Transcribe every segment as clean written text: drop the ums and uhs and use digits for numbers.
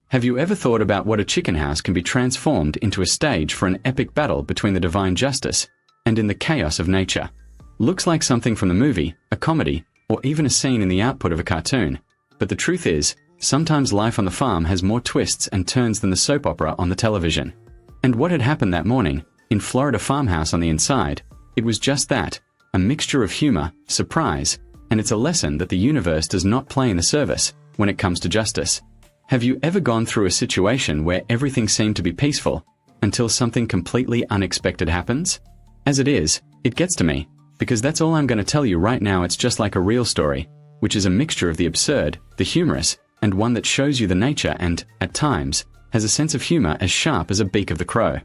Have you ever thought about what a chicken house can be transformed into a stage for an epic battle between the divine justice and in the chaos of nature? Looks like something from the movie, a comedy, or even a scene in the output of a cartoon. But the truth is, sometimes life on the farm has more twists and turns than the soap opera on the television. And what had happened that morning, in Florida farmhouse on the inside, it was just that, a mixture of humor, surprise, and it's a lesson that the universe does not play in the service when it comes to justice. Have you ever gone through a situation where everything seemed to be peaceful until something completely unexpected happens? As it is, it gets to me, because that's all I'm going to tell you right now. It's just like a real story, which is a mixture of the absurd, the humorous, and one that shows you the nature and, at times, has a sense of humor as sharp as a beak of the crow.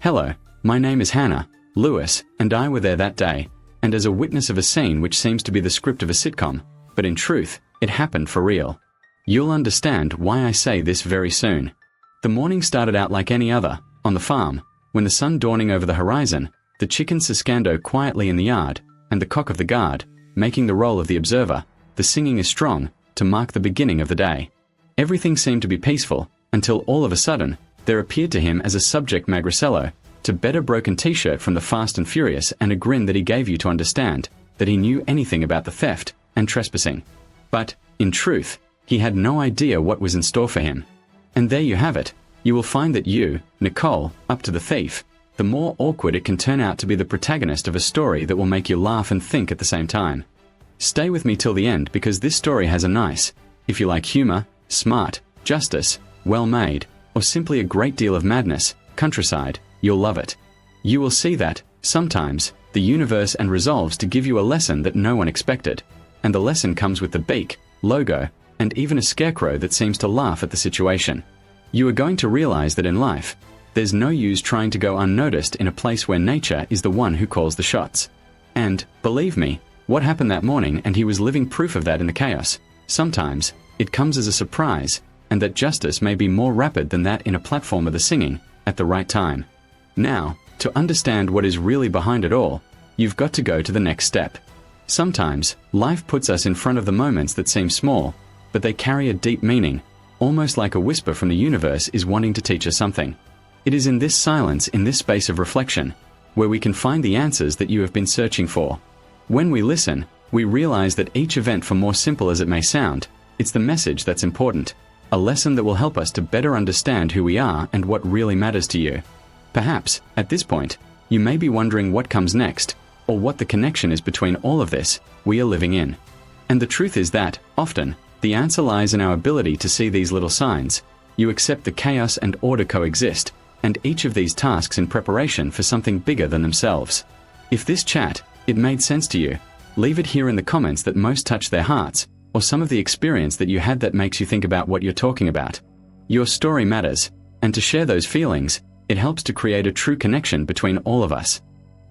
Hello, my name is Hannah, Lewis, and I were there that day, and as a witness of a scene which seems to be the script of a sitcom, but in truth, it happened for real. You'll understand why I say this very soon. The morning started out like any other, on the farm, when the sun dawning over the horizon, the chickens siscando quietly in the yard, and the cock of the guard, making the role of the observer, the singing is strong, to mark the beginning of the day. Everything seemed to be peaceful, until all of a sudden, there appeared to him as a subject Magricello, to bet a broken t-shirt from the Fast and Furious and a grin that he gave you to understand that he knew anything about the theft and trespassing. But, in truth, he had no idea what was in store for him. And there you have it. You will find that you, Nicole, up to the thief, the more awkward it can turn out to be the protagonist of a story that will make you laugh and think at the same time. Stay with me till the end because this story has a nice, if you like humor, smart, justice, well made, or simply a great deal of madness, countryside, you'll love it. You will see that, sometimes, the universe and resolves to give you a lesson that no one expected. And the lesson comes with the beak, logo, and even a scarecrow that seems to laugh at the situation. You are going to realize that in life, there's no use trying to go unnoticed in a place where nature is the one who calls the shots. And, believe me, what happened that morning, and he was living proof of that in the chaos. Sometimes, it comes as a surprise, and that justice may be more rapid than that in a platform of the singing, at the right time. Now, to understand what is really behind it all, you've got to go to the next step. Sometimes, life puts us in front of the moments that seem small, but they carry a deep meaning, almost like a whisper from the universe is wanting to teach us something. It is in this silence, in this space of reflection, where we can find the answers that you have been searching for. When we listen, we realize that each event, for more simple as it may sound, it's the message that's important, a lesson that will help us to better understand who we are and what really matters to you. Perhaps, at this point, you may be wondering what comes next, or what the connection is between all of this we are living in. And the truth is that, often, the answer lies in our ability to see these little signs. You accept the chaos and order coexist, and each of these tasks in preparation for something bigger than themselves. If this chat, it made sense to you, leave it here in the comments that most touch their hearts, or some of the experience that you had that makes you think about what you're talking about. Your story matters, and to share those feelings, it helps to create a true connection between all of us.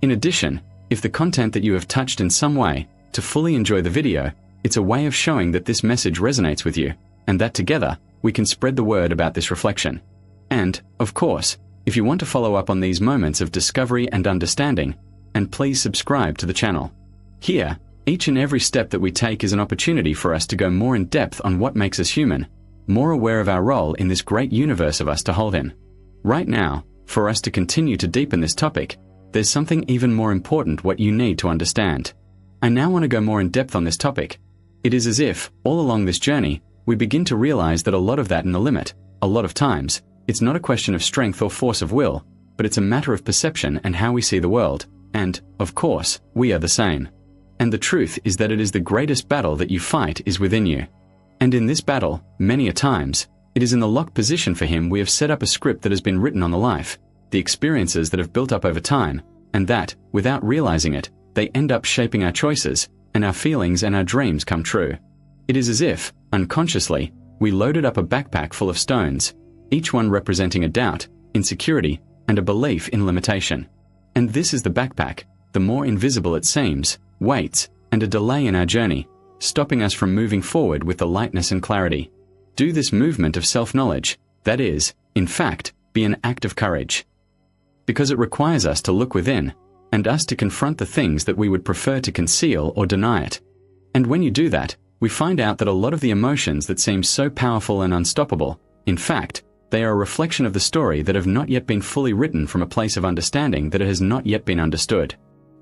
In addition, if the content that you have touched in some way, to fully enjoy the video, it's a way of showing that this message resonates with you, and that together, we can spread the word about this reflection. And, of course, if you want to follow up on these moments of discovery and understanding, and please subscribe to the channel. Here, each and every step that we take is an opportunity for us to go more in depth on what makes us human, more aware of our role in this great universe of us to hold in. Right now, for us to continue to deepen this topic, there's something even more important what you need to understand. I now want to go more in depth on this topic. It is as if, all along this journey, we begin to realize that a lot of that in the limit, a lot of times, it's not a question of strength or force of will, but it's a matter of perception and how we see the world, and, of course, we are the same. And the truth is that it is the greatest battle that you fight is within you. And in this battle, many a times, it is in the locked position for him we have set up a script that has been written on the life, the experiences that have built up over time, and that, without realizing it, they end up shaping our choices, and our feelings and our dreams come true. It is as if, unconsciously, we loaded up a backpack full of stones, each one representing a doubt, insecurity, and a belief in limitation. And this is the backpack, the more invisible it seems, weights, and a delay in our journey, stopping us from moving forward with the lightness and clarity. Do this movement of self-knowledge, that is, in fact, be an act of courage. Because it requires us to look within, and us to confront the things that we would prefer to conceal or deny it. And when you do that, we find out that a lot of the emotions that seem so powerful and unstoppable, In fact, they are a reflection of the story that have not yet been fully written from a place of understanding that it has not yet been understood.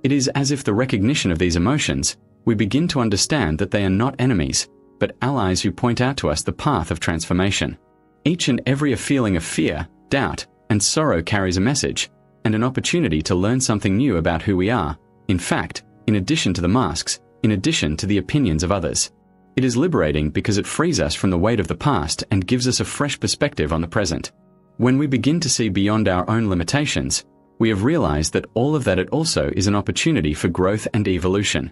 It is as if the recognition of these emotions, we begin to understand that they are not enemies, but allies who point out to us the path of transformation. Each and every feeling of fear, doubt, and sorrow carries a message, and an opportunity to learn something new about who we are, in fact, in addition to the masks, in addition to the opinions of others. It is liberating because it frees us from the weight of the past and gives us a fresh perspective on the present. When we begin to see beyond our own limitations, we have realized that all of that it also is an opportunity for growth and evolution.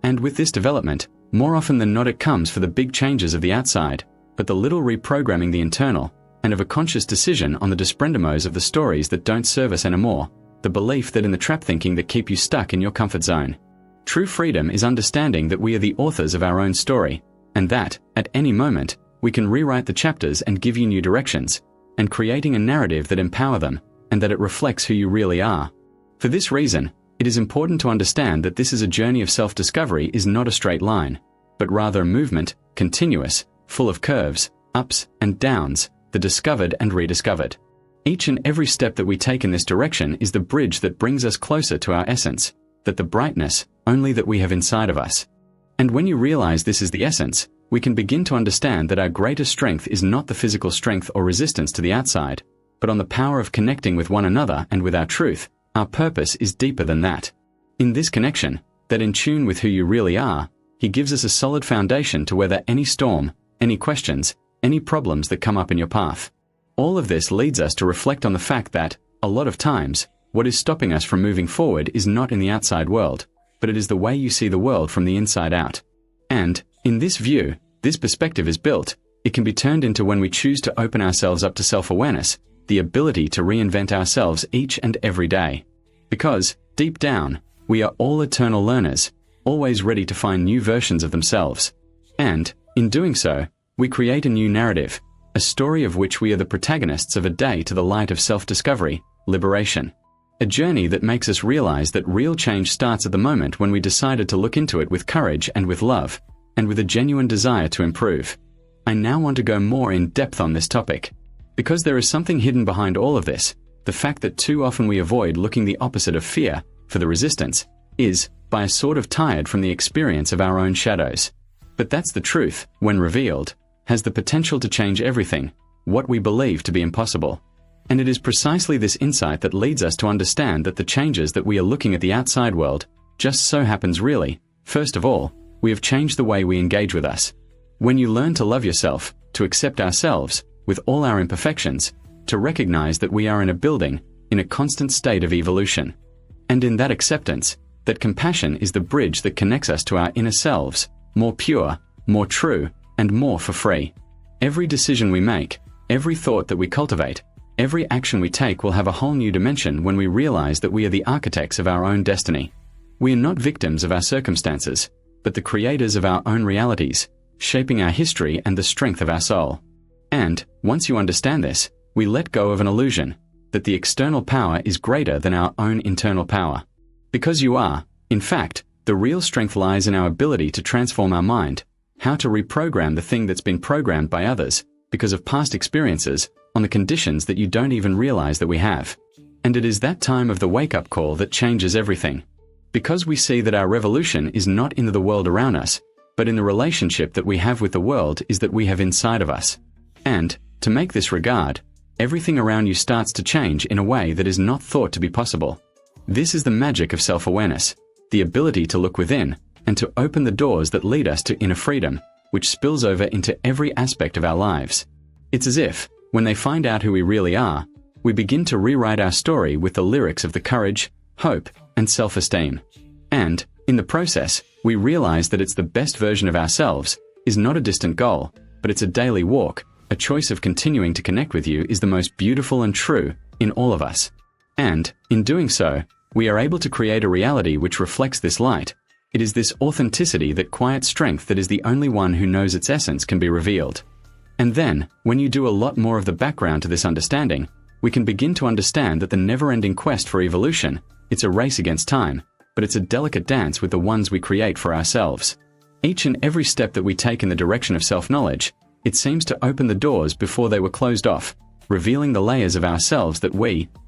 And with this development, more often than not it comes for the big changes of the outside, but the little reprogramming the internal, and of a conscious decision on the desprendemos of the stories that don't serve us anymore, the belief that in the trap thinking that keep you stuck in your comfort zone. True freedom is understanding that we are the authors of our own story, and that, at any moment, we can rewrite the chapters and give you new directions, and creating a narrative that empower them, and that it reflects who you really are. For this reason, it is important to understand that this is a journey of self-discovery is not a straight line, but rather a movement, continuous, full of curves, ups and downs, the discovered and rediscovered. Each and every step that we take in this direction is the bridge that brings us closer to our essence, that the brightness, only that we have inside of us. And when you realize this is the essence, we can begin to understand that our greatest strength is not the physical strength or resistance to the outside, but on the power of connecting with one another and with our truth. Our purpose is deeper than that. In this connection, that in tune with who you really are, He gives us a solid foundation to weather any storm, any questions, any problems that come up in your path. All of this leads us to reflect on the fact that, a lot of times, what is stopping us from moving forward is not in the outside world, but it is the way you see the world from the inside out. And, in this view, this perspective is built, it can be turned into when we choose to open ourselves up to self-awareness, the ability to reinvent ourselves each and every day. Because, deep down, we are all eternal learners, always ready to find new versions of themselves. And, in doing so, we create a new narrative, a story of which we are the protagonists of a day to the light of self-discovery, liberation. A journey that makes us realize that real change starts at the moment when we decided to look into it with courage and with love, and with a genuine desire to improve. I now want to go more in depth on this topic. Because there is something hidden behind all of this, the fact that too often we avoid looking the opposite of fear, for the resistance, is, by a sort of tired from the experience of our own shadows. But that's the truth, when revealed, has the potential to change everything, what we believe to be impossible. And it is precisely this insight that leads us to understand that the changes that we are looking at the outside world, just so happens really, first of all, we have changed the way we engage with us. When you learn to love yourself, to accept ourselves, with all our imperfections, to recognize that we are in a building, in a constant state of evolution. And in that acceptance, that compassion is the bridge that connects us to our inner selves, more pure, more true, and more for free. Every decision we make, every thought that we cultivate, every action we take will have a whole new dimension when we realize that we are the architects of our own destiny. We are not victims of our circumstances, but the creators of our own realities, shaping our history and the strength of our soul. And, once you understand this, we let go of an illusion, that the external power is greater than our own internal power. Because you are, in fact, the real strength lies in our ability to transform our mind, how to reprogram the thing that's been programmed by others, because of past experiences, on the conditions that you don't even realize that we have. And it is that time of the wake-up call that changes everything. Because we see that our revolution is not in the world around us, but in the relationship that we have with the world is that we have inside of us. And, to make this regard, everything around you starts to change in a way that is not thought to be possible. This is the magic of self-awareness, the ability to look within, and to open the doors that lead us to inner freedom, which spills over into every aspect of our lives. It's as if, when they find out who we really are, we begin to rewrite our story with the lyrics of the courage, hope, and self-esteem. And, in the process, we realize that it's the best version of ourselves, is not a distant goal, but it's a daily walk. A choice of continuing to connect with you is the most beautiful and true in all of us. And, in doing so, we are able to create a reality which reflects this light. It is this authenticity, that quiet strength that is the only one who knows its essence can be revealed. And then, when you do a lot more of the background to this understanding, we can begin to understand that the never-ending quest for evolution, it's a race against time, but it's a delicate dance with the ones we create for ourselves. Each and every step that we take in the direction of self-knowledge, It seems to open the doors before they were closed off, revealing the layers of ourselves that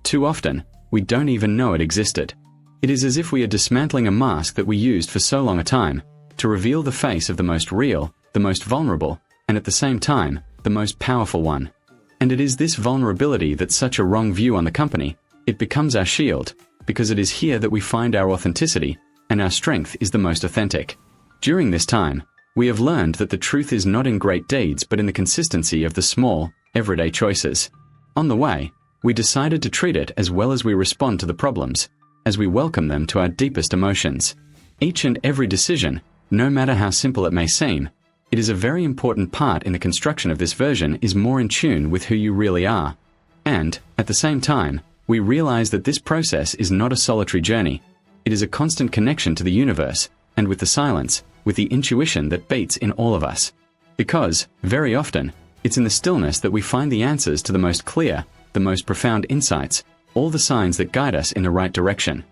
too often, we don't even know it existed. It is as if we are dismantling a mask that we used for so long a time, to reveal the face of the most real, the most vulnerable, and at the same time, the most powerful one. And it is this vulnerability that's such a wrong view on the company. It becomes our shield, because it is here that we find our authenticity, and our strength is the most authentic. During this time, we have learned that the truth is not in great deeds but in the consistency of the small, everyday choices. On the way, we decided to treat it as well as we respond to the problems, as we welcome them to our deepest emotions. Each and every decision, no matter how simple it may seem, it is a very important part in the construction of this version is more in tune with who you really are. And, at the same time, we realize that this process is not a solitary journey. It is a constant connection to the universe, and with the silence, with the intuition that beats in all of us. Because, very often, it's in the stillness that we find the answers to the most clear, the most profound insights, all the signs that guide us in the right direction.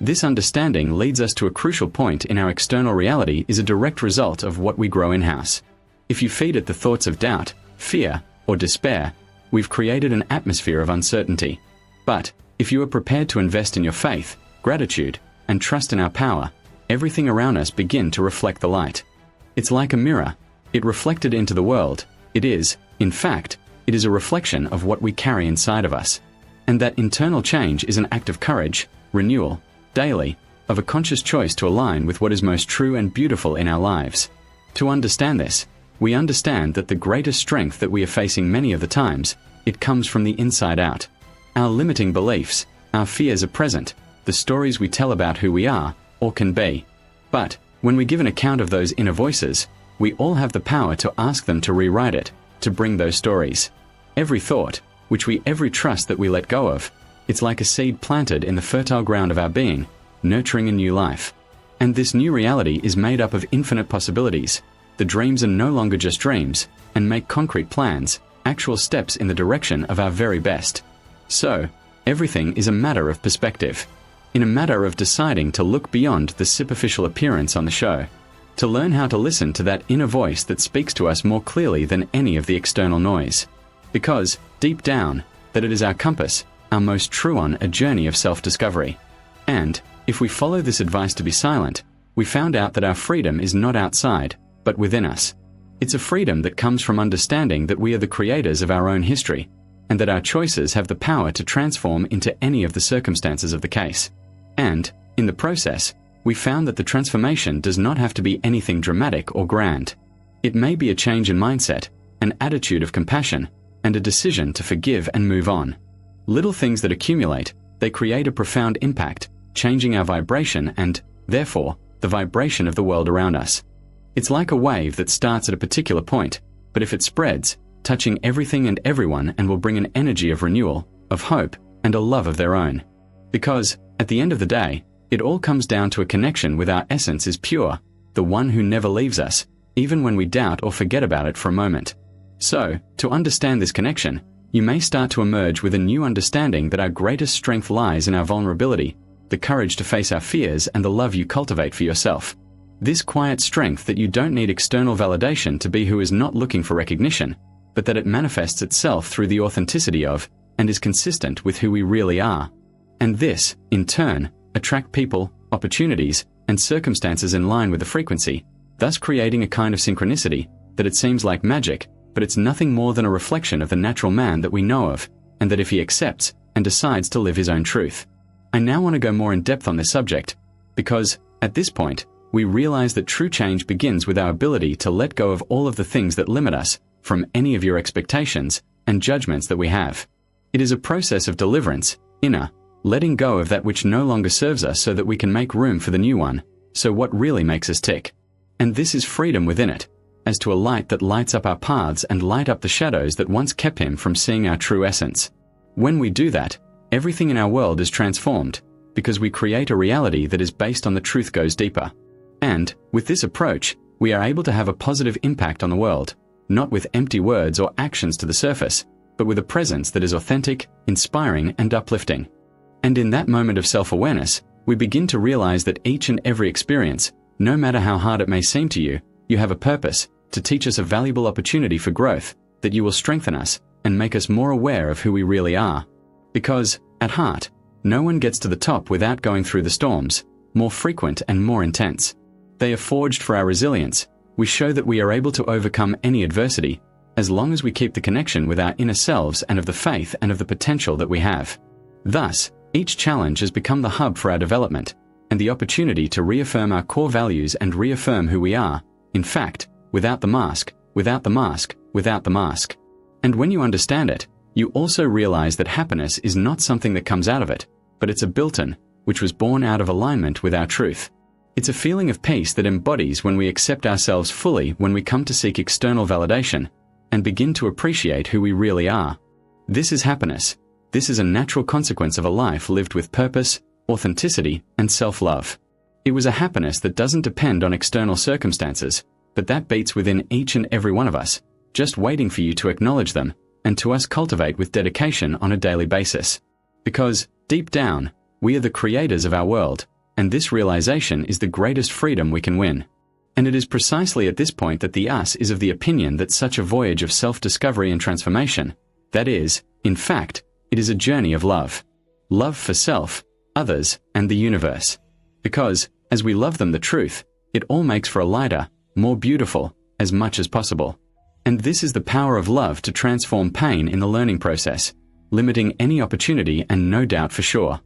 This understanding leads us to a crucial point in our external reality is a direct result of what we grow in-house. If you feed it the thoughts of doubt, fear, or despair, we've created an atmosphere of uncertainty. But, if you are prepared to invest in your faith, gratitude, and trust in our power, everything around us begin to reflect the light. It's like a mirror. It reflected into the world. It is, in fact, it is a reflection of what we carry inside of us. And that internal change is an act of courage, renewal, daily, of a conscious choice to align with what is most true and beautiful in our lives. To understand this, we understand that the greatest strength that we are facing many of the times, it comes from the inside out. Our limiting beliefs, our fears are present, the stories we tell about who we are, or can be. But, when we give an account of those inner voices, we all have the power to ask them to rewrite it, to bring those stories. Every thought, every trust that we let go of, it's like a seed planted in the fertile ground of our being, nurturing a new life. And this new reality is made up of infinite possibilities. The dreams are no longer just dreams, and make concrete plans, actual steps in the direction of our very best. So, everything is a matter of perspective. In a matter of deciding to look beyond the superficial appearance on the show, to learn how to listen to that inner voice that speaks to us more clearly than any of the external noise. Because, deep down, that it is our compass, our most true on a journey of self-discovery. And, if we follow this advice to be silent, we found out that our freedom is not outside, but within us. It's a freedom that comes from understanding that we are the creators of our own history, and that our choices have the power to transform into any of the circumstances of the case. And, in the process, we found that the transformation does not have to be anything dramatic or grand. It may be a change in mindset, an attitude of compassion, and a decision to forgive and move on. Little things that accumulate, they create a profound impact, changing our vibration and, therefore, the vibration of the world around us. It's like a wave that starts at a particular point, but if it spreads, touching everything and everyone and will bring an energy of renewal, of hope, and a love of their own. Because, at the end of the day, it all comes down to a connection with our essence is pure, the one who never leaves us, even when we doubt or forget about it for a moment. So, to understand this connection, you may start to emerge with a new understanding that our greatest strength lies in our vulnerability, the courage to face our fears and the love you cultivate for yourself. This quiet strength that you don't need external validation to be who is not looking for recognition, but that it manifests itself through the authenticity of, and is consistent with who we really are. And this, in turn, attract people, opportunities, and circumstances in line with the frequency, thus creating a kind of synchronicity, that it seems like magic, but it's nothing more than a reflection of the natural man that we know of, and that if he accepts, and decides to live his own truth. I now want to go more in depth on this subject, because, at this point, we realize that true change begins with our ability to let go of all of the things that limit us, from any of your expectations, and judgments that we have. It is a process of deliverance, inner, letting go of that which no longer serves us so that we can make room for the new one, so what really makes us tick. And this is freedom within it, as to a light that lights up our paths and light up the shadows that once kept him from seeing our true essence. When we do that, everything in our world is transformed, because we create a reality that is based on the truth goes deeper. And, with this approach, we are able to have a positive impact on the world, not with empty words or actions to the surface, but with a presence that is authentic, inspiring, and uplifting. And in that moment of self-awareness, we begin to realize that each and every experience, no matter how hard it may seem to you, you have a purpose, to teach us a valuable opportunity for growth, that you will strengthen us and make us more aware of who we really are. Because, at heart, no one gets to the top without going through the storms, more frequent and more intense. They are forged for our resilience. We show that we are able to overcome any adversity, as long as we keep the connection with our inner selves and of the faith and of the potential that we have. Thus, each challenge has become the hub for our development, and the opportunity to reaffirm our core values and reaffirm who we are, in fact, without the mask, without the mask, without the mask. And when you understand it, you also realize that happiness is not something that comes out of it, but it's a built-in, which was born out of alignment with our truth. It's a feeling of peace that embodies when we accept ourselves fully, when we come to seek external validation, and begin to appreciate who we really are. This is happiness. This is a natural consequence of a life lived with purpose, authenticity, and self-love. It was a happiness that doesn't depend on external circumstances, but that beats within each and every one of us, just waiting for you to acknowledge them, and to us cultivate with dedication on a daily basis. Because, deep down, we are the creators of our world, and this realization is the greatest freedom we can win. And it is precisely at this point that the us is of the opinion that such a voyage of self-discovery and transformation, that is, in fact, it is a journey of love. Love for self, others, and the universe. Because, as we love them the truth, it all makes for a lighter, more beautiful, as much as possible. And this is the power of love to transform pain in the learning process, limiting any opportunity and no doubt for sure.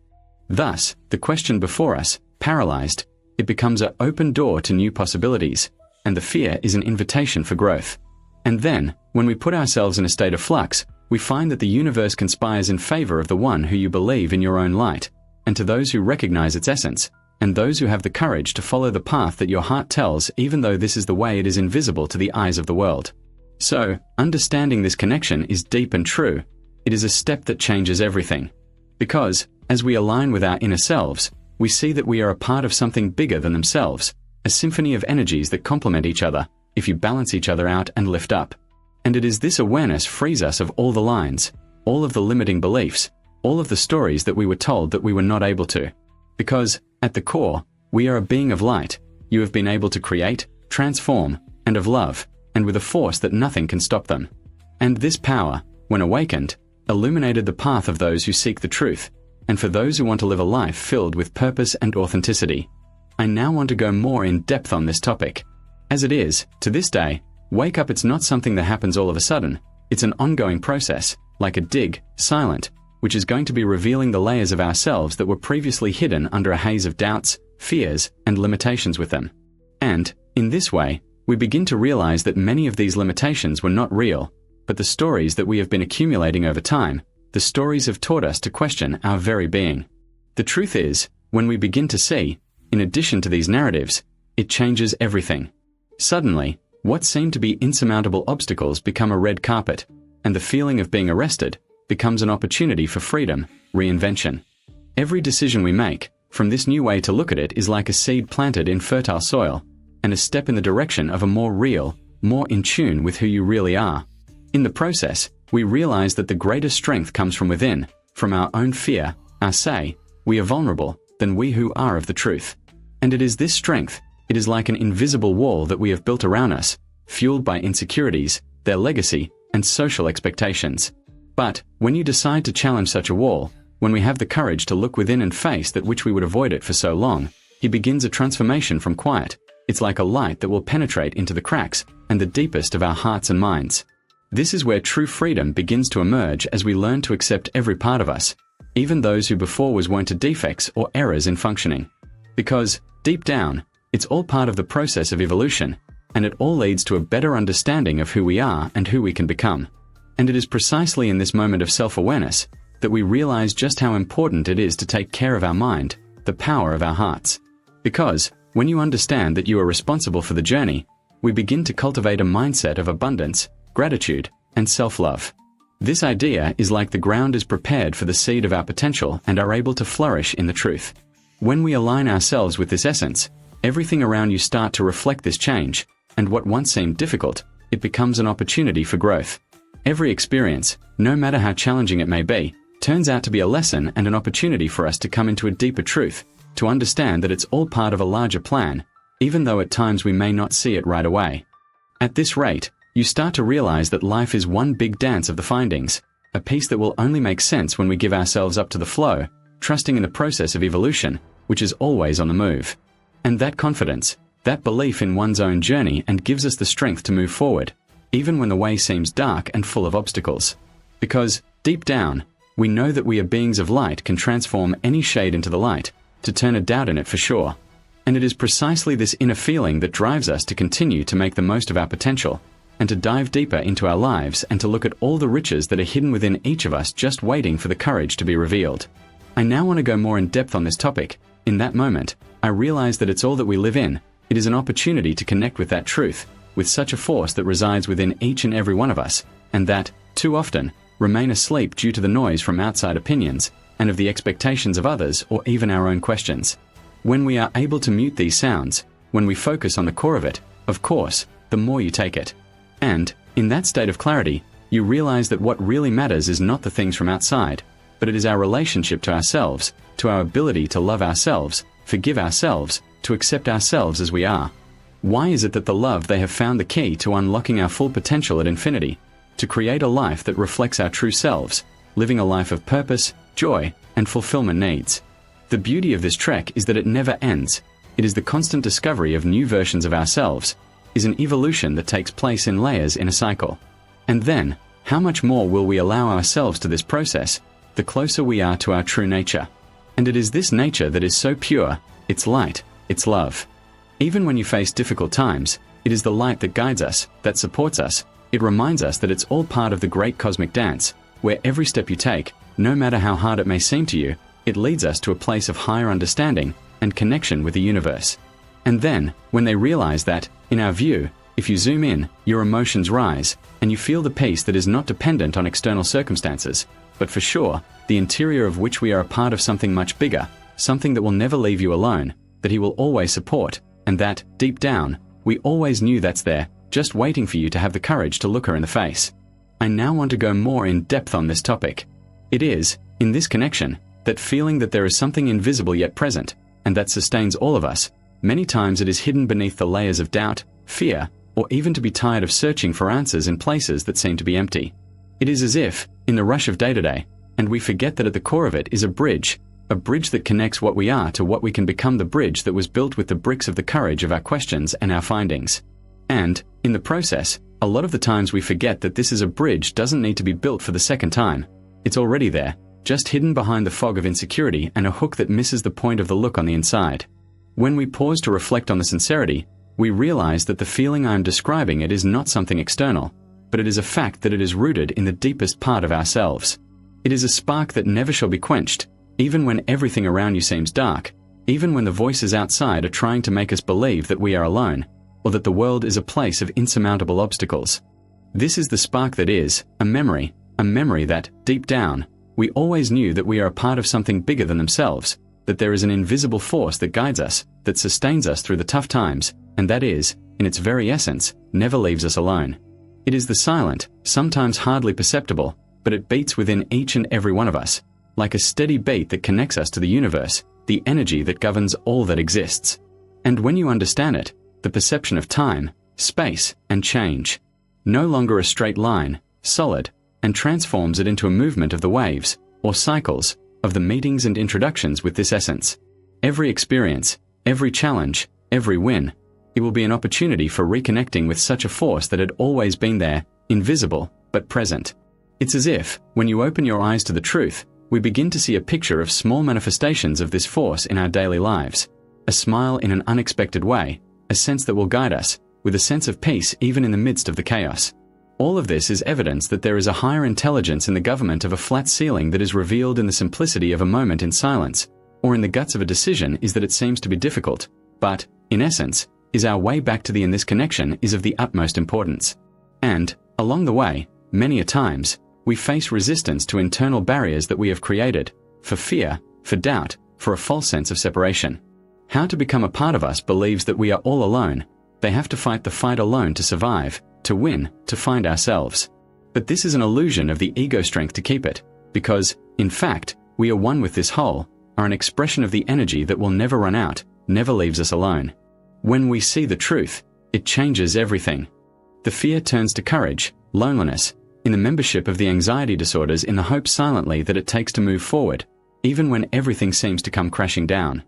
Thus, the question before us, paralyzed, it becomes an open door to new possibilities, and the fear is an invitation for growth. And then, when we put ourselves in a state of flux, we find that the universe conspires in favor of the one who you believe in your own light, and to those who recognize its essence, and those who have the courage to follow the path that your heart tells, even though this is the way it is invisible to the eyes of the world. So, understanding this connection is deep and true. It is a step that changes everything. Because, as we align with our inner selves, we see that we are a part of something bigger than themselves, a symphony of energies that complement each other, if you balance each other out and lift up. And it is this awareness frees us of all the lines, all of the limiting beliefs, all of the stories that we were told that we were not able to. Because, at the core, we are a being of light. You have been able to create, transform, and of love, and with a force that nothing can stop them. And this power, when awakened, illuminated the path of those who seek the truth, and for those who want to live a life filled with purpose and authenticity. I now want to go more in depth on this topic. As it is, to this day, wake up, it's not something that happens all of a sudden. It's an ongoing process, like a dig, silent, which is going to be revealing the layers of ourselves that were previously hidden under a haze of doubts, fears, and limitations with them. And, in this way, we begin to realize that many of these limitations were not real, but the stories that we have been accumulating over time. The stories have taught us to question our very being. The truth is, when we begin to see, in addition to these narratives, it changes everything. Suddenly, what seemed to be insurmountable obstacles become a red carpet, and the feeling of being arrested becomes an opportunity for freedom, reinvention. Every decision we make, from this new way to look at it, is like a seed planted in fertile soil, and a step in the direction of a more real, more in tune with who you really are. In the process, we realize that the greatest strength comes from within, from our own fear, our say, we are vulnerable, than we who are of the truth. And it is this strength, it is like an invisible wall that we have built around us, fueled by insecurities, their legacy, and social expectations. But, when you decide to challenge such a wall, when we have the courage to look within and face that which we would avoid it for so long, he begins a transformation from quiet. It's like a light that will penetrate into the cracks and the deepest of our hearts and minds. This is where true freedom begins to emerge as we learn to accept every part of us, even those who before weren't to defects or errors in functioning. Because, deep down, it's all part of the process of evolution, and it all leads to a better understanding of who we are and who we can become. And it is precisely in this moment of self-awareness that we realize just how important it is to take care of our mind, the power of our hearts. Because, when you understand that you are responsible for the journey, we begin to cultivate a mindset of abundance, gratitude, and self-love. This idea is like the ground is prepared for the seed of our potential and are able to flourish in the truth. When we align ourselves with this essence, everything around you start to reflect this change, and what once seemed difficult, it becomes an opportunity for growth. Every experience, no matter how challenging it may be, turns out to be a lesson and an opportunity for us to come into a deeper truth, to understand that it's all part of a larger plan, even though at times we may not see it right away. At this rate, you start to realize that life is one big dance of the findings, a piece that will only make sense when we give ourselves up to the flow, trusting in the process of evolution, which is always on the move. And that confidence, that belief in one's own journey, and gives us the strength to move forward, even when the way seems dark and full of obstacles. Because, deep down, we know that we are beings of light, can transform any shade into the light, to turn a doubt in it for sure. And it is precisely this inner feeling that drives us to continue to make the most of our potential, and to dive deeper into our lives and to look at all the riches that are hidden within each of us, just waiting for the courage to be revealed. I now want to go more in depth on this topic. In that moment, I realize that it's all that we live in. It is an opportunity to connect with that truth, with such a force that resides within each and every one of us, and that, too often, remain asleep due to the noise from outside opinions, and of the expectations of others or even our own questions. When we are able to mute these sounds, when we focus on the core of it, of course, the more you take it. And, in that state of clarity, you realize that what really matters is not the things from outside, but it is our relationship to ourselves, to our ability to love ourselves, forgive ourselves, to accept ourselves as we are. Why is it that the love they have found the key to unlocking our full potential at infinity, to create a life that reflects our true selves, living a life of purpose, joy, and fulfillment needs? The beauty of this trek is that it never ends. It is the constant discovery of new versions of ourselves, is an evolution that takes place in layers in a cycle. And then, how much more will we allow ourselves to this process, the closer we are to our true nature? And it is this nature that is so pure, it's light, it's love. Even when you face difficult times, it is the light that guides us, that supports us. It reminds us that it's all part of the great cosmic dance, where every step you take, no matter how hard it may seem to you, it leads us to a place of higher understanding and connection with the universe. And then, when they realize that, in our view, if you zoom in, your emotions rise, and you feel the peace that is not dependent on external circumstances, but for sure, the interior of which we are a part of something much bigger, something that will never leave you alone, that He will always support, and that, deep down, we always knew that's there, just waiting for you to have the courage to look her in the face. I now want to go more in depth on this topic. It is, in this connection, that feeling that there is something invisible yet present, and that sustains all of us. Many times it is hidden beneath the layers of doubt, fear, or even to be tired of searching for answers in places that seem to be empty. It is as if, in the rush of day-to-day, and we forget that at the core of it is a bridge that connects what we are to what we can become, the bridge that was built with the bricks of the courage of our questions and our findings. And, in the process, a lot of the times we forget that this is a bridge doesn't need to be built for the second time. It's already there, just hidden behind the fog of insecurity and a hook that misses the point of the look on the inside. When we pause to reflect on the sincerity, we realize that the feeling I am describing it is not something external, but it is a fact that it is rooted in the deepest part of ourselves. It is a spark that never shall be quenched, even when everything around you seems dark, even when the voices outside are trying to make us believe that we are alone, or that the world is a place of insurmountable obstacles. This is the spark that is, a memory that, deep down, we always knew that we are a part of something bigger than themselves, that there is an invisible force that guides us, that sustains us through the tough times, and that is, in its very essence, never leaves us alone. It is the silent, sometimes hardly perceptible, but it beats within each and every one of us, like a steady beat that connects us to the universe, the energy that governs all that exists. And when you understand it, the perception of time, space, and change, no longer a straight line, solid, and transforms it into a movement of the waves, or cycles, of the meetings and introductions with this essence. Every experience, every challenge, every win, it will be an opportunity for reconnecting with such a force that had always been there, invisible, but present. It's as if, when you open your eyes to the truth, we begin to see a picture of small manifestations of this force in our daily lives. A smile in an unexpected way, a sense that will guide us, with a sense of peace even in the midst of the chaos. All of this is evidence that there is a higher intelligence in the government of a flat ceiling that is revealed in the simplicity of a moment in silence, or in the guts of a decision is that it seems to be difficult, but, in essence, is our way back to the in this connection is of the utmost importance. And, along the way, many a times, we face resistance to internal barriers that we have created, for fear, for doubt, for a false sense of separation. How to become a part of us believes that we are all alone. They have to fight the fight alone to survive, to win, to find ourselves. But this is an illusion of the ego strength to keep it, because, in fact, we are one with this whole, are an expression of the energy that will never run out, never leaves us alone. When we see the truth, it changes everything. The fear turns to courage, loneliness, in the membership of the anxiety disorders in the hope silently that it takes to move forward, even when everything seems to come crashing down.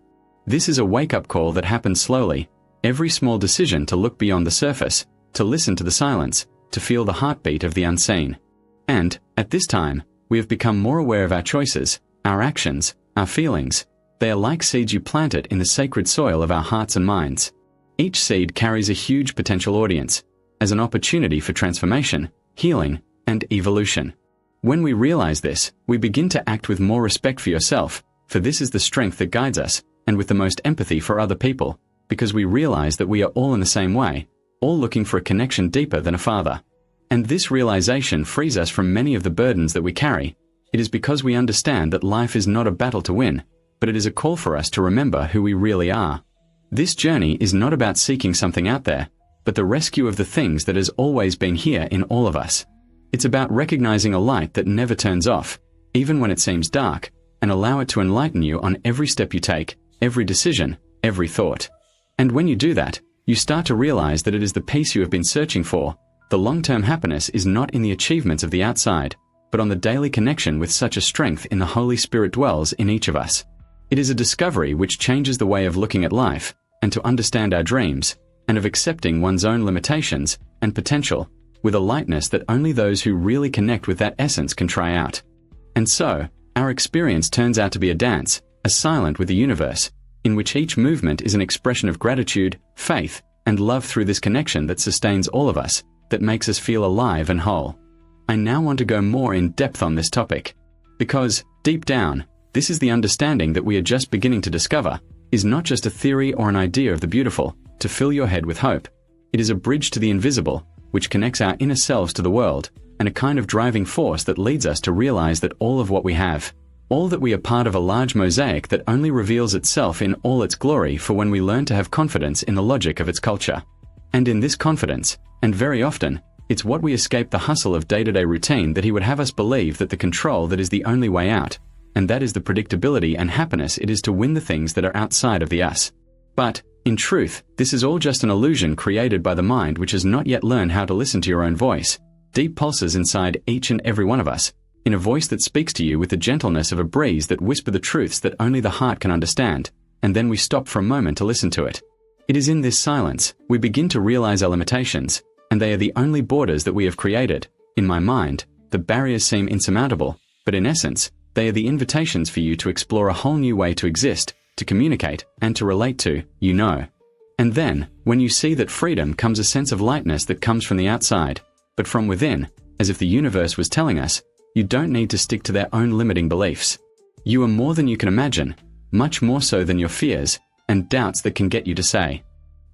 This is a wake-up call that happens slowly, every small decision to look beyond the surface, to listen to the silence, to feel the heartbeat of the unseen. And, at this time, we have become more aware of our choices, our actions, our feelings. They are like seeds you planted in the sacred soil of our hearts and minds. Each seed carries a huge potential audience, as an opportunity for transformation, healing, and evolution. When we realize this, we begin to act with more respect for yourself, for this is the strength that guides us, and with the most empathy for other people, because we realize that we are all in the same way, all looking for a connection deeper than a father. And this realization frees us from many of the burdens that we carry. It is because we understand that life is not a battle to win, but it is a call for us to remember who we really are. This journey is not about seeking something out there, but the rescue of the things that has always been here in all of us. It's about recognizing a light that never turns off, even when it seems dark, and allow it to enlighten you on every step you take, every decision, every thought. And when you do that, you start to realize that it is the peace you have been searching for. The long-term happiness is not in the achievements of the outside, but on the daily connection with such a strength in the Holy Spirit dwells in each of us. It is a discovery which changes the way of looking at life, and to understand our dreams, and of accepting one's own limitations and potential, with a lightness that only those who really connect with that essence can try out. And so, our experience turns out to be a dance, a silent with the universe, in which each movement is an expression of gratitude, faith, and love through this connection that sustains all of us, that makes us feel alive and whole. I now want to go more in depth on this topic, because, deep down, this is the understanding that we are just beginning to discover, is not just a theory or an idea of the beautiful, to fill your head with hope. It is a bridge to the invisible, which connects our inner selves to the world, and a kind of driving force that leads us to realize that all of what we have, all that we are part of a large mosaic that only reveals itself in all its glory for when we learn to have confidence in the logic of its culture. And in this confidence, and very often, it's what we escape the hustle of day-to-day routine that he would have us believe that the control that is the only way out, and that is the predictability and happiness it is to win the things that are outside of the us. But, in truth, this is all just an illusion created by the mind which has not yet learned how to listen to your own voice. Deep pulses inside each and every one of us, in a voice that speaks to you with the gentleness of a breeze that whisper the truths that only the heart can understand, and then we stop for a moment to listen to it. It is in this silence, we begin to realize our limitations, and they are the only borders that we have created. In my mind, the barriers seem insurmountable, but in essence, they are the invitations for you to explore a whole new way to exist, to communicate, and to relate to, you know. And then, when you see that freedom comes a sense of lightness that comes from the outside, but from within, as if the universe was telling us, you don't need to stick to their own limiting beliefs. You are more than you can imagine, much more so than your fears and doubts that can get you to say.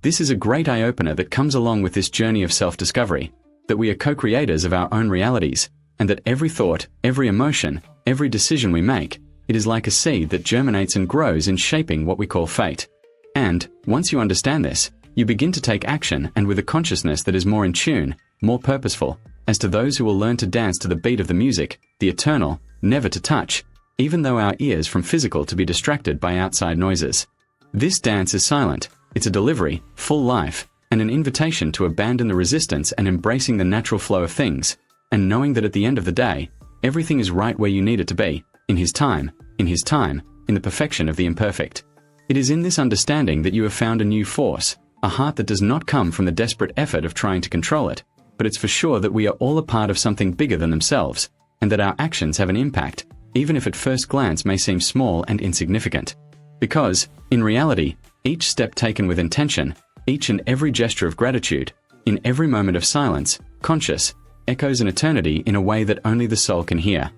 This is a great eye-opener that comes along with this journey of self-discovery, that we are co-creators of our own realities, and that every thought, every emotion, every decision we make, it is like a seed that germinates and grows in shaping what we call fate. And, once you understand this, you begin to take action and with a consciousness that is more in tune, more purposeful, as to those who will learn to dance to the beat of the music, the eternal, never to touch, even though our ears from physical to be distracted by outside noises. This dance is silent, it's a delivery, full life, and an invitation to abandon the resistance and embracing the natural flow of things, and knowing that at the end of the day, everything is right where you need it to be, in His time, in the perfection of the imperfect. It is in this understanding that you have found a new force, a heart that does not come from the desperate effort of trying to control it, but it's for sure that we are all a part of something bigger than themselves, and that our actions have an impact, even if at first glance may seem small and insignificant. Because, in reality, each step taken with intention, each and every gesture of gratitude, in every moment of silence, conscious, echoes an eternity in a way that only the soul can hear.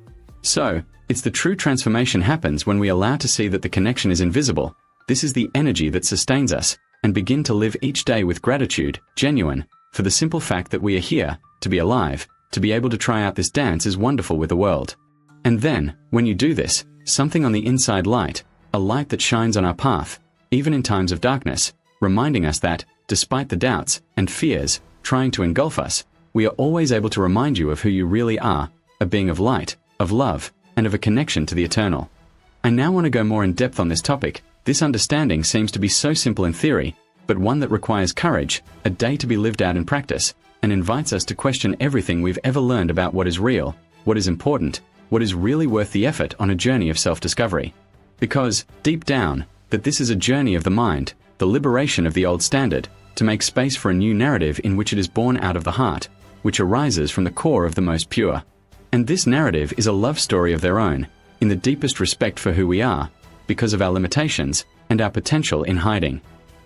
So, it's the true transformation happens when we allow to see that the connection is invisible. This is the energy that sustains us, and begin to live each day with gratitude, genuine, for the simple fact that we are here, to be alive, to be able to try out this dance is wonderful with the world. And then, when you do this, something on the inside light, a light that shines on our path, even in times of darkness, reminding us that, despite the doubts and fears trying to engulf us, we are always able to remind you of who you really are, a being of light, of love, and of a connection to the eternal. I now want to go more in depth on this topic. This understanding seems to be so simple in theory, but one that requires courage, a day to be lived out in practice, and invites us to question everything we've ever learned about what is real, what is important, what is really worth the effort on a journey of self-discovery. Because, deep down, that this is a journey of the mind, the liberation of the old standard, to make space for a new narrative in which it is born out of the heart, which arises from the core of the most pure. And this narrative is a love story of their own, in the deepest respect for who we are, because of our limitations, and our potential in hiding.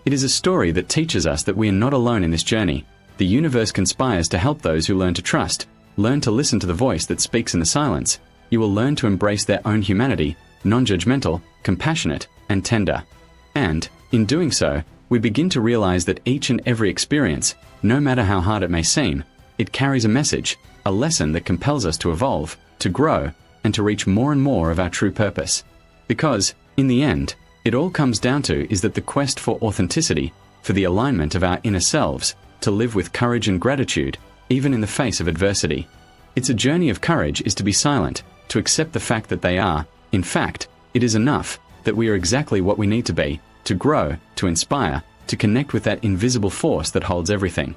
It is a story that teaches us that we are not alone in this journey. The universe conspires to help those who learn to trust, learn to listen to the voice that speaks in the silence. You will learn to embrace their own humanity, non-judgmental, compassionate, and tender. And, in doing so, we begin to realize that each and every experience, no matter how hard it may seem, it carries a message, a lesson that compels us to evolve, to grow, and to reach more and more of our true purpose. Because, in the end, it all comes down to is that the quest for authenticity, for the alignment of our inner selves, to live with courage and gratitude, even in the face of adversity. It's a journey of courage is to be silent, to accept the fact that they are, in fact, it is enough, that we are exactly what we need to be, to grow, to inspire, to connect with that invisible force that holds everything.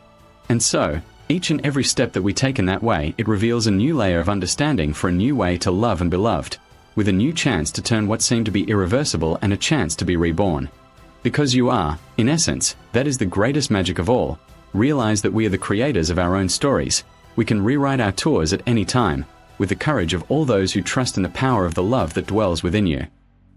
And so, each and every step that we take in that way, it reveals a new layer of understanding for a new way to love and be loved, with a new chance to turn what seemed to be irreversible and a chance to be reborn. Because you are, in essence, that is the greatest magic of all. Realize that we are the creators of our own stories. We can rewrite our tours at any time, with the courage of all those who trust in the power of the love that dwells within you.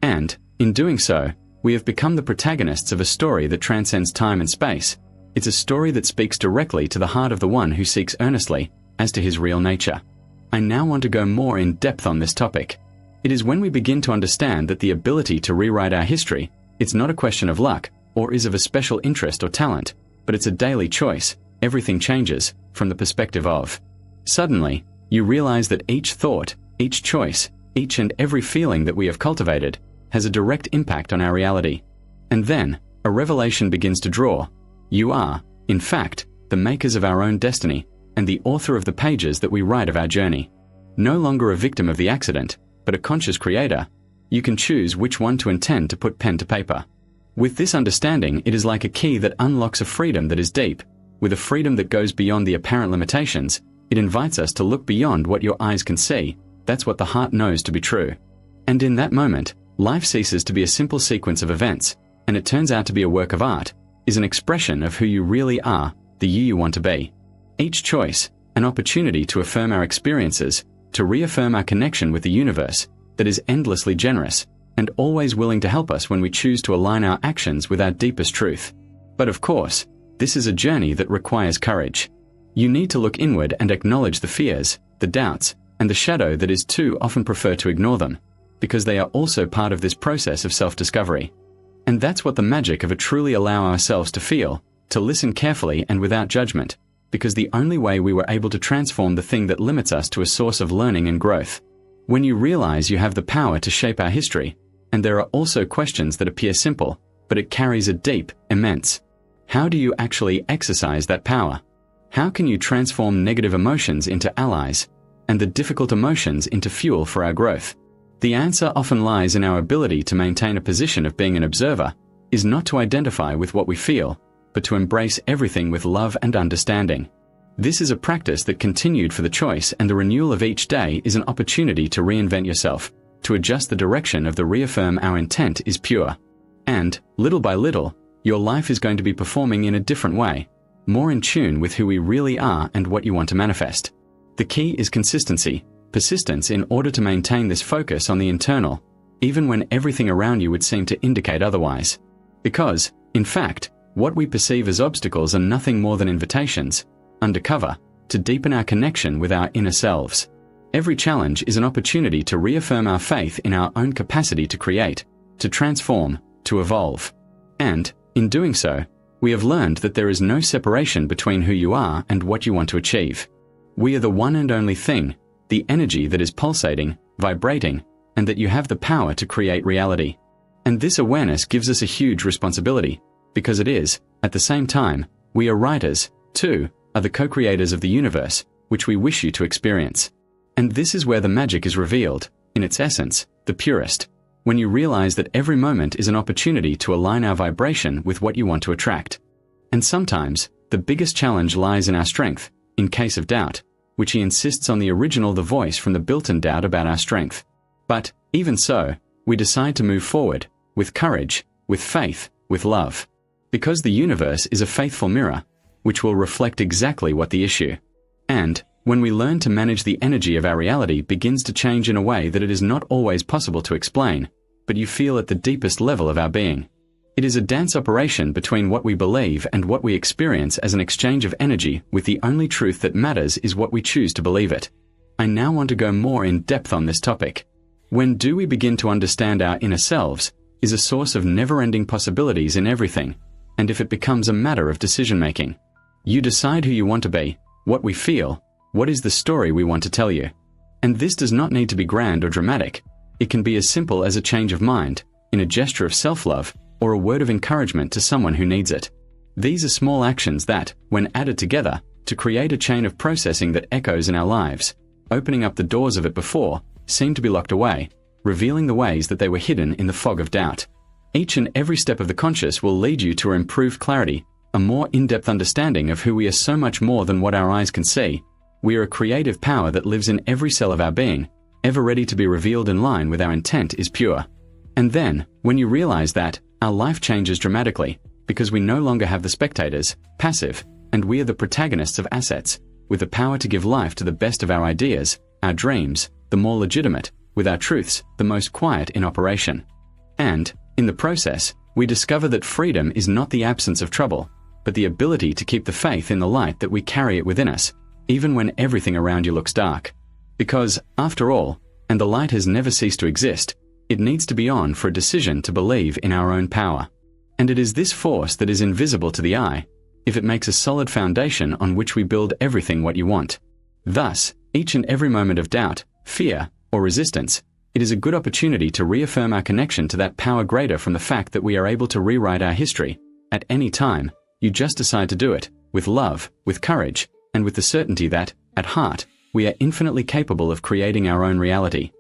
And, in doing so, we have become the protagonists of a story that transcends time and space. It's a story that speaks directly to the heart of the one who seeks earnestly, as to his real nature. I now want to go more in depth on this topic. It is when we begin to understand that the ability to rewrite our history, it's not a question of luck, or is of a special interest or talent, but it's a daily choice. Everything changes, from the perspective of. Suddenly, you realize that each thought, each choice, each and every feeling that we have cultivated, has a direct impact on our reality. And then, a revelation begins to draw. You are, in fact, the makers of our own destiny, and the author of the pages that we write of our journey. No longer a victim of the accident, but a conscious creator. You can choose which one to intend to put pen to paper. With this understanding, it is like a key that unlocks a freedom that is deep. With a freedom that goes beyond the apparent limitations, it invites us to look beyond what your eyes can see. That's what the heart knows to be true. And in that moment, life ceases to be a simple sequence of events, and it turns out to be a work of art, is an expression of who you really are, the you want to be. Each choice, an opportunity to affirm our experiences, to reaffirm our connection with the universe, that is endlessly generous, and always willing to help us when we choose to align our actions with our deepest truth. But of course, this is a journey that requires courage. You need to look inward and acknowledge the fears, the doubts, and the shadow that is too often prefer to ignore them, because they are also part of this process of self-discovery. And that's what the magic of a truly allow ourselves to feel, to listen carefully and without judgment, because the only way we were able to transform the thing that limits us to a source of learning and growth. When you realize you have the power to shape our history, and there are also questions that appear simple, but it carries a deep, immense. How do you actually exercise that power? How can you transform negative emotions into allies, and the difficult emotions into fuel for our growth? The answer often lies in our ability to maintain a position of being an observer, is not to identify with what we feel, but to embrace everything with love and understanding. This is a practice that continued for the choice, and the renewal of each day is an opportunity to reinvent yourself, to adjust the direction of the reaffirm our intent is pure. And, little by little, your life is going to be performing in a different way, more in tune with who we really are and what you want to manifest. The key is consistency, persistence in order to maintain this focus on the internal, even when everything around you would seem to indicate otherwise. Because, in fact, what we perceive as obstacles are nothing more than invitations, undercover, to deepen our connection with our inner selves. Every challenge is an opportunity to reaffirm our faith in our own capacity to create, to transform, to evolve. And, in doing so, we have learned that there is no separation between who you are and what you want to achieve. We are the one and only thing, the energy that is pulsating, vibrating, and that you have the power to create reality. And this awareness gives us a huge responsibility, because it is, at the same time, we are writers, too, are the co-creators of the universe, which we wish you to experience. And this is where the magic is revealed, in its essence, the purest, when you realize that every moment is an opportunity to align our vibration with what you want to attract. And sometimes, The biggest challenge lies in our strength, in case of doubt, which he insists on the original the voice from the built-in doubt about our strength. But, even so, we decide to move forward, with courage, with faith, with love. Because the universe is a faithful mirror, which will reflect exactly what the issue. And, when we learn to manage the energy of our reality begins to change in a way that it is not always possible to explain, but you feel at the deepest level of our being. It is a dance operation between what we believe and what we experience as an exchange of energy, with the only truth that matters is what we choose to believe it. I now want to go more in depth on this topic. When do we begin to understand our inner selves is a source of never-ending possibilities in everything, and if it becomes a matter of decision-making. You decide who you want to be, what we feel, what is the story we want to tell you. And this does not need to be grand or dramatic. It can be as simple as a change of mind, in a gesture of self-love, or a word of encouragement to someone who needs it. These are small actions that, when added together, to create a chain of processing that echoes in our lives, opening up the doors of it before, seem to be locked away, revealing the ways that they were hidden in the fog of doubt. Each and every step of the conscious will lead you to improved clarity, a more in-depth understanding of who we are, so much more than what our eyes can see. We are a creative power that lives in every cell of our being, ever ready to be revealed in line with our intent is pure. And then, when you realize that, our life changes dramatically, because we no longer have the spectators, passive, and we are the protagonists of assets, with the power to give life to the best of our ideas, our dreams, the more legitimate, with our truths, the most quiet in operation. And, in the process, we discover that freedom is not the absence of trouble, but the ability to keep the faith in the light that we carry it within us, even when everything around you looks dark. Because, after all, and the light has never ceased to exist, it needs to be on for a decision to believe in our own power. And it is this force that is invisible to the eye, if it makes a solid foundation on which we build everything what you want. Thus, each and every moment of doubt, fear, or resistance, it is a good opportunity to reaffirm our connection to that power greater from the fact that we are able to rewrite our history. At any time, you just decide to do it, with love, with courage, and with the certainty that, at heart, we are infinitely capable of creating our own reality.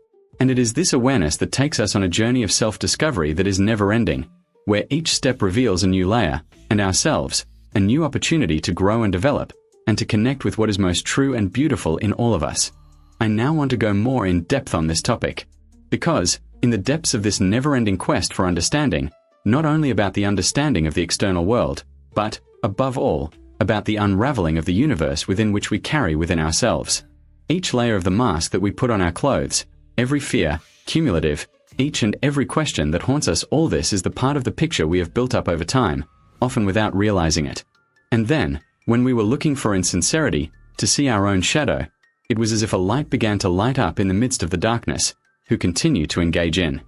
And it is this awareness that takes us on a journey of self-discovery that is never-ending, where each step reveals a new layer, and ourselves, a new opportunity to grow and develop, and to connect with what is most true and beautiful in all of us. I now want to go more in depth on this topic, because, in the depths of this never-ending quest for understanding, not only about the understanding of the external world, but, above all, about the unraveling of the universe within which we carry within ourselves. Each layer of the mask that we put on our clothes, every fear, cumulative, each and every question that haunts us, all this is the part of the picture we have built up over time, often without realizing it. And then, when we were looking for insincerity, to see our own shadow, it was as if a light began to light up in the midst of the darkness, who continue to engage in.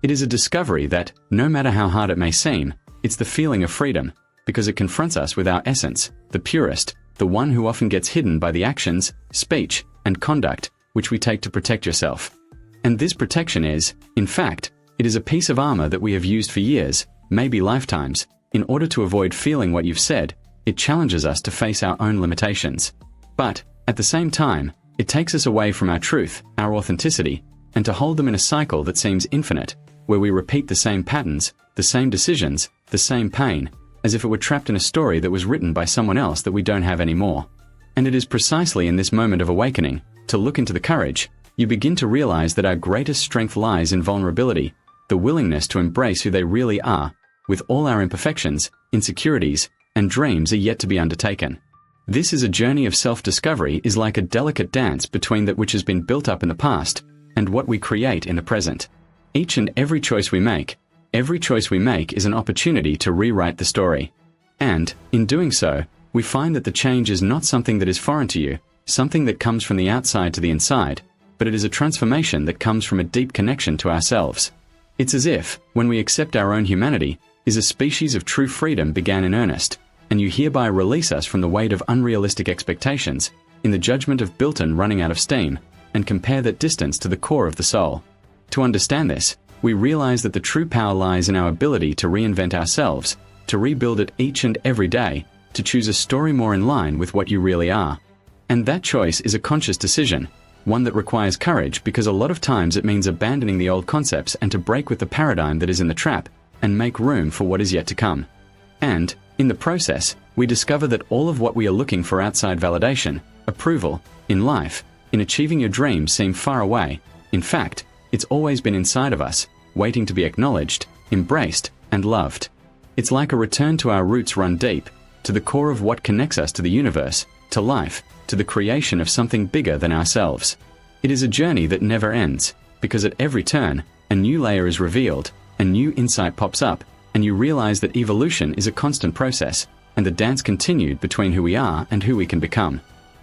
It is a discovery that, no matter how hard it may seem, it's the feeling of freedom, because it confronts us with our essence, the purest, the one who often gets hidden by the actions, speech, and conduct, which we take to protect yourself. And this protection is, in fact, it is a piece of armor that we have used for years, maybe lifetimes. In order to avoid feeling what you've said, it challenges us to face our own limitations. But, at the same time, it takes us away from our truth, our authenticity, and to hold them in a cycle that seems infinite, where we repeat the same patterns, the same decisions, the same pain, as if it were trapped in a story that was written by someone else that we don't have anymore. And it is precisely in this moment of awakening, to look into the courage, you begin to realize that our greatest strength lies in vulnerability, the willingness to embrace who they really are, with all our imperfections, insecurities, and dreams are yet to be undertaken. This is a journey of self-discovery, is like a delicate dance between that which has been built up in the past, and what we create in the present. Each and every choice we make is an opportunity to rewrite the story. And, in doing so, we find that the change is not something that is foreign to you, something that comes from the outside to the inside, but it is a transformation that comes from a deep connection to ourselves. It's as if, when we accept our own humanity, is a species of true freedom began in earnest, and you hereby release us from the weight of unrealistic expectations, in the judgment of built-in running out of steam, and compare that distance to the core of the soul. To understand this, we realize that the true power lies in our ability to reinvent ourselves, to rebuild it each and every day, to choose a story more in line with what you really are. And that choice is a conscious decision, one that requires courage, because a lot of times it means abandoning the old concepts and to break with the paradigm that is in the trap, and make room for what is yet to come. And, In the process, we discover that all of what we are looking for outside validation, approval, in life, in achieving your dreams seem far away. In fact, it's always been inside of us, waiting to be acknowledged, embraced, and loved. It's like a return to our roots run deep, to the core of what connects us to the universe, to life, to the creation of something bigger than ourselves. It is a journey that never ends, because at every turn, a new layer is revealed, a new insight pops up, and you realize that evolution is a constant process, and the dance continued between who we are and who we can become.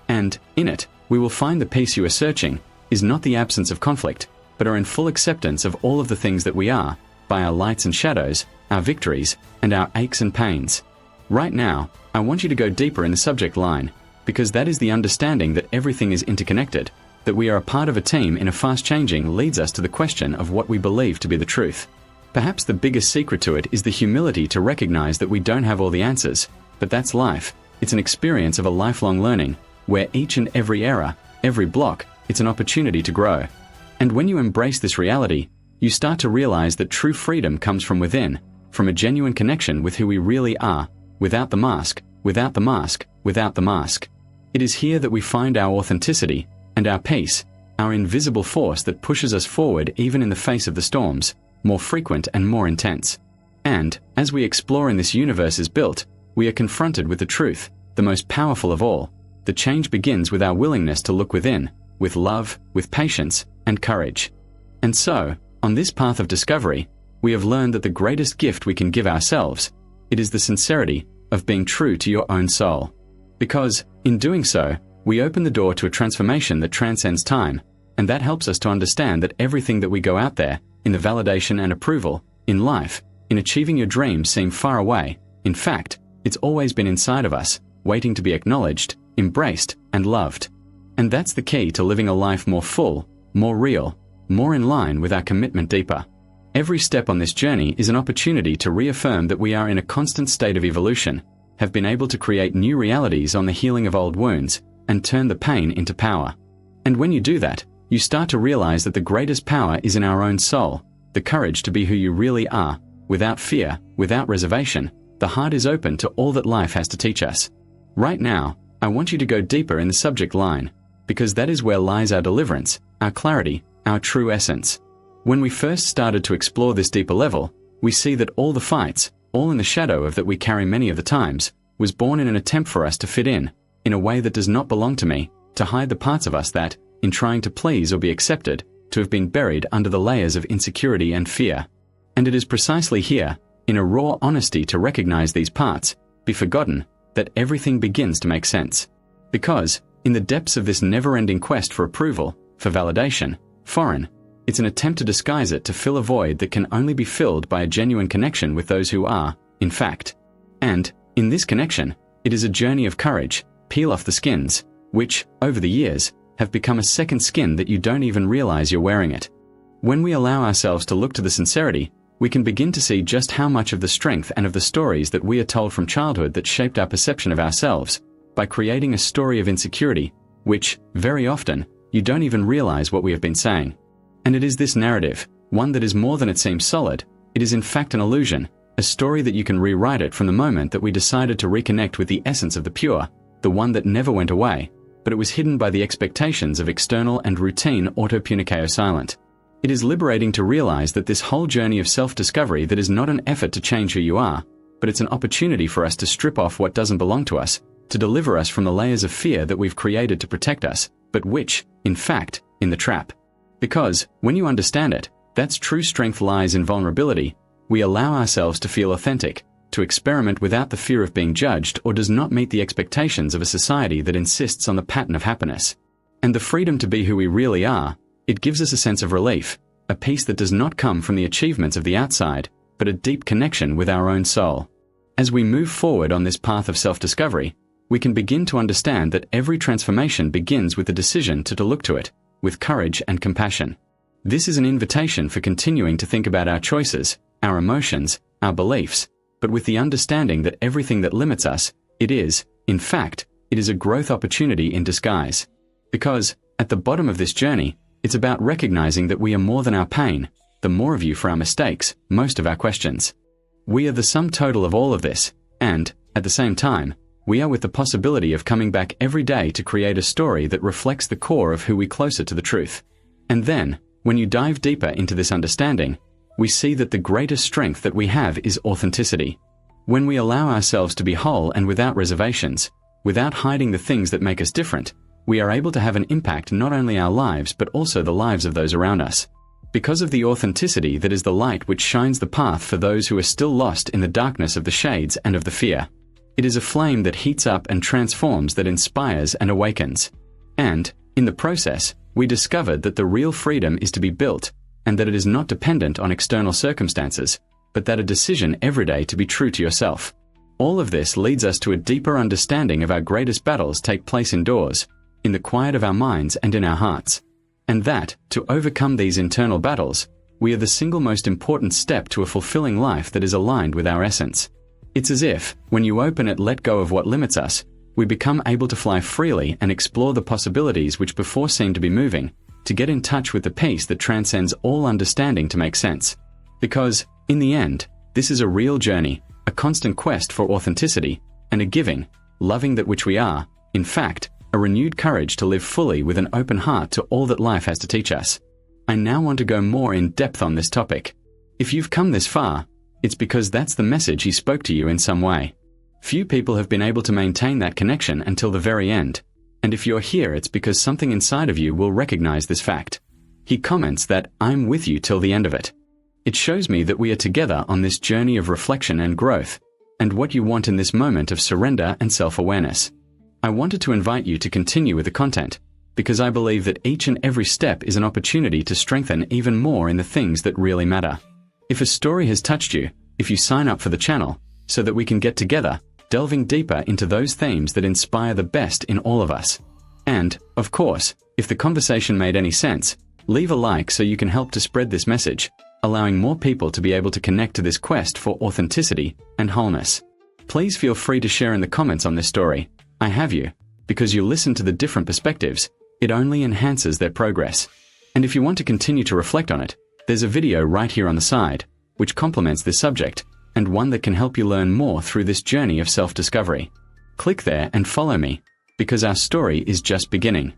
And, in it, we will find the peace you are searching is not the absence of conflict, but are in full acceptance of all of the things that we are, by our lights and shadows, our victories, and our aches and pains. Right now, I want you to go deeper in the subject line, because that is the understanding that everything is interconnected, that we are a part of a team in a fast-changing leads us to the question of what we believe to be the truth. Perhaps the biggest secret to it is the humility to recognize that we don't have all the answers, but that's life. It's an experience of a lifelong learning, where each and every error, every block, it's an opportunity to grow. And when you embrace this reality, you start to realize that true freedom comes from within, from a genuine connection with who we really are, without the mask, without the mask, without the mask. It is here that we find our authenticity, and our peace, our invisible force that pushes us forward even in the face of the storms, more frequent and more intense. And, as we explore in this universe is built, we are confronted with the truth, the most powerful of all. The change begins with our willingness to look within, with love, with patience, and courage. And so, on this path of discovery, we have learned that the greatest gift we can give ourselves, it is the sincerity of being true to your own soul. Because, in doing so, we open the door to a transformation that transcends time, and that helps us to understand that everything that we go out there, in the validation and approval, in life, in achieving your dreams seem far away. In fact, it's always been inside of us, waiting to be acknowledged, embraced, and loved. And that's the key to living a life more full, more real, more in line with our commitment deeper. Every step on this journey is an opportunity to reaffirm that we are in a constant state of evolution, have been able to create new realities on the healing of old wounds, and turn the pain into power. And when you do that, you start to realize that the greatest power is in our own soul, the courage to be who you really are, without fear, without reservation. The heart is open to all that life has to teach us. Right now, I want you to go deeper in the subject line, because that is where lies our deliverance, our clarity, our true essence. When we first started to explore this deeper level, we see that all the fights, all in the shadow of that we carry many of the times, was born in an attempt for us to fit in a way that does not belong to me, to hide the parts of us that, in trying to please or be accepted, to have been buried under the layers of insecurity and fear. And it is precisely here, in a raw honesty to recognize these parts, be forgotten, that everything begins to make sense. Because, in the depths of this never-ending quest for approval, for validation, foreign, it's an attempt to disguise it to fill a void that can only be filled by a genuine connection with those who are, in fact. And, in this connection, it is a journey of courage, peel off the skins, which, over the years, have become a second skin that you don't even realize you're wearing it. When we allow ourselves to look to the sincerity, we can begin to see just how much of the strength and of the stories that we are told from childhood that shaped our perception of ourselves, by creating a story of insecurity, which, very often, you don't even realize what we have been saying. And it is this narrative, one that is more than it seems solid, it is in fact an illusion, a story that you can rewrite it from the moment that we decided to reconnect with the essence of the pure, the one that never went away, but it was hidden by the expectations of external and routine autopunicao silent. It is liberating to realize that this whole journey of self-discovery that is not an effort to change who you are, but it's an opportunity for us to strip off what doesn't belong to us, to deliver us from the layers of fear that we've created to protect us, but which, in fact, in the trap. Because, when you understand it, that's true strength lies in vulnerability. We allow ourselves to feel authentic, to experiment without the fear of being judged or does not meet the expectations of a society that insists on the pattern of happiness. And the freedom to be who we really are, it gives us a sense of relief, a peace that does not come from the achievements of the outside, but a deep connection with our own soul. As we move forward on this path of self-discovery, we can begin to understand that every transformation begins with the decision to look to it, with courage and compassion. This is an invitation for continuing to think about our choices, our emotions, our beliefs, but with the understanding that everything that limits us, it is, in fact, it is a growth opportunity in disguise. Because, at the bottom of this journey, it's about recognizing that we are more than our pain, the more of you for our mistakes, most of our questions. We are the sum total of all of this, and, At the same time, we are with the possibility of coming back every day to create a story that reflects the core of who we closer to the truth. And then, when you dive deeper into this understanding, we see that the greatest strength that we have is authenticity. When we allow ourselves to be whole and without reservations, without hiding the things that make us different, we are able to have an impact not only our lives but also the lives of those around us. Because of the authenticity that is the light which shines the path for those who are still lost in the darkness of the shades and of the fear. It is a flame that heats up and transforms, that inspires and awakens. And, in the process, we discovered that the real freedom is to be built, and that it is not dependent on external circumstances, but that a decision every day to be true to yourself. All of this leads us to a deeper understanding of our greatest battles take place indoors, in the quiet of our minds and in our hearts. And that, to overcome these internal battles, we are the single most important step to a fulfilling life that is aligned with our essence. It's as if, when you open it, let go of what limits us, we become able to fly freely and explore the possibilities which before seemed to be moving, to get in touch with the peace that transcends all understanding to make sense. Because, in the end, this is a real journey, a constant quest for authenticity, and a giving, loving that which we are, in fact, a renewed courage to live fully with an open heart to all that life has to teach us. I now want to go more in depth on this topic. If you've come this far, it's because that's the message he spoke to you in some way. Few people have been able to maintain that connection until the very end, and if you're here, it's because something inside of you will recognize this fact. He comments that, "I'm with you till the end of it." It shows me that we are together on this journey of reflection and growth, and what you want in this moment of surrender and self-awareness. I wanted to invite you to continue with the content, because I believe that each and every step is an opportunity to strengthen even more in the things that really matter. If a story has touched you, if you sign up for the channel, so that we can get together, delving deeper into those themes that inspire the best in all of us. And, of course, if the conversation made any sense, leave a like so you can help to spread this message, allowing more people to be able to connect to this quest for authenticity and wholeness. Please feel free to share in the comments on this story. I have you, because you listen to the different perspectives, it only enhances their progress. And if you want to continue to reflect on it, there's a video right here on the side, which complements this subject, and one that can help you learn more through this journey of self-discovery. Click there and follow me, because our story is just beginning.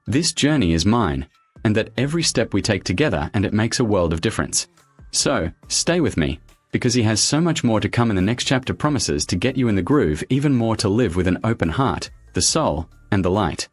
This journey is mine, and that every step we take together, and it makes a world of difference. So, stay with me, because he has so much more to come in the next chapter, promises to get you in the groove even more, to live with an open heart, the soul, and the light.